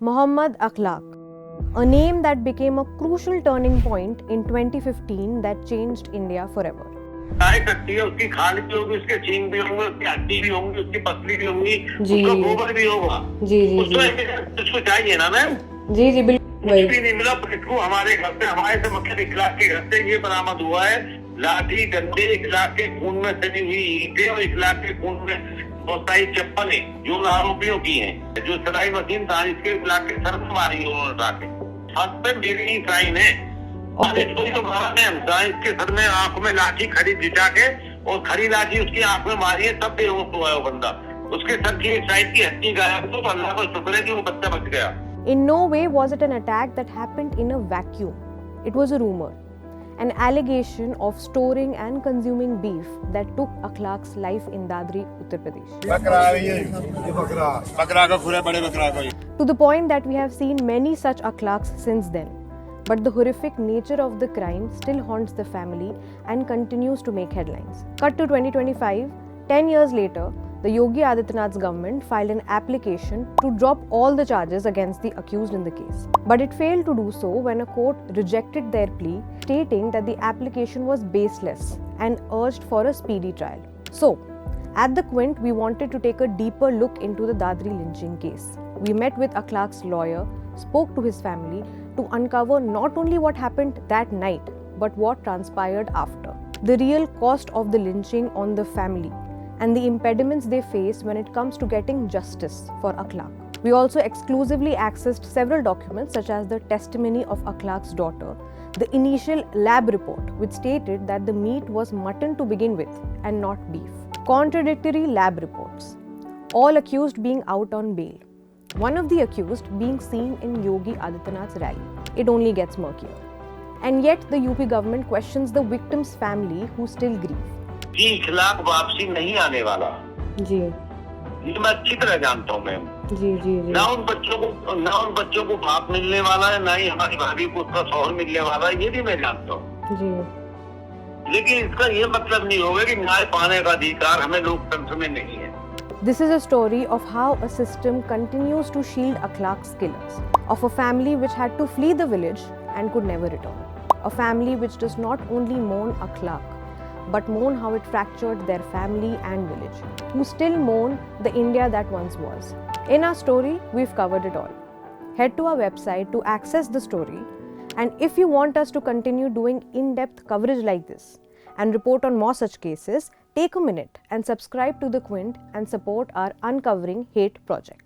Muhammad Akhlaq, a name that became a crucial turning point in 2015 that changed India forever. गाय कटती है, उसकी खाल भी होगी, उसके सींग भी होंगे, उसकी हड्डी भी होंगी, उसकी पसली भी होंगी, उसका गोबर भी होगा। उसको चाहिए ना मैम। जी जी बिल्कुल। कुछ भी नहीं मिला। पिट्ठू हमारे घर से, हमारे से मतलब इखलाक के घर से ये बरामद हुआ है। लाठी, डंडे, इखलाक के खून में सनी हुई ईंटें और इखलाक के खून में बहुत सारी चप्पलें जो आरोपियों की हैं। जो सलाई मशीन था इसके इखलाक के सर में मारी उन्होंने उठाके। हाथ पे मेरी ही साइन है। और इसको तो मारा है, इसके सर में आंख में लाठी खड़ी भिजा के और खड़ी लाठी उसकी आंख में मारी है, तब बेहोश हुआ है वो बंदा। उसके सर की एक साइड की हड्डी गायब, तो अल्लाह का शुक्र है कि वो बच्चा बच गया। In no way was it an attack that happened in a vacuum. It was a rumor, an allegation of storing and consuming beef that took Akhlaq's life in Dadri, Uttar Pradesh. To the point that we have seen many such Akhlaqs since then. But the horrific nature of the crime still haunts the family and continues to make headlines. Cut to 2025, 10 years later, the Yogi Adityanath's government filed an application to drop all the charges against the accused in the case. But it failed to do so when a court rejected their plea, stating that the application was baseless and urged for a speedy trial. So, at the Quint, we wanted to take a deeper look into the Dadri lynching case. We met with Akhlaq's lawyer, spoke to his family to uncover not only what happened that night, but what transpired after. The real cost of the lynching on the family and the impediments they face when it comes to getting justice for Akhlaq. We also exclusively accessed several documents such as the testimony of Akhlaq's daughter, the initial lab report which stated that the meat was mutton to begin with and not beef, contradictory lab reports, all accused being out on bail, one of the accused being seen in Yogi Adityanath's rally. It only gets murkier. And yet the UP government questions the victim's family who still grieve. कि इखलाक वापसी नहीं आने वाला जी, ये मैं अच्छी तरह जानता हूँ मैम। जी जी जी। ना उन बच्चों को बाप मिलने वाला है, ना ही हमारी भाभी को उसका शौहर मिलने वाला है, ये भी मैं जानता हूँ जी। लेकिन इसका ये मतलब नहीं होगा कि न्याय पाने का अधिकार हमें लोकतंत्र में नहीं है। This is a story of how a system continues to shield Akhlaq's killers, of a family which had to flee the village and could never return, a family which does not only mourn Akhlaq, but mourn how it fractured their family and village, who still mourn the India that once was. In our story, we've covered it all. Head to our website to access the story, and if you want us to continue doing in-depth coverage like this and report on more such cases, take a minute and subscribe to The Quint and support our Uncovering Hate project.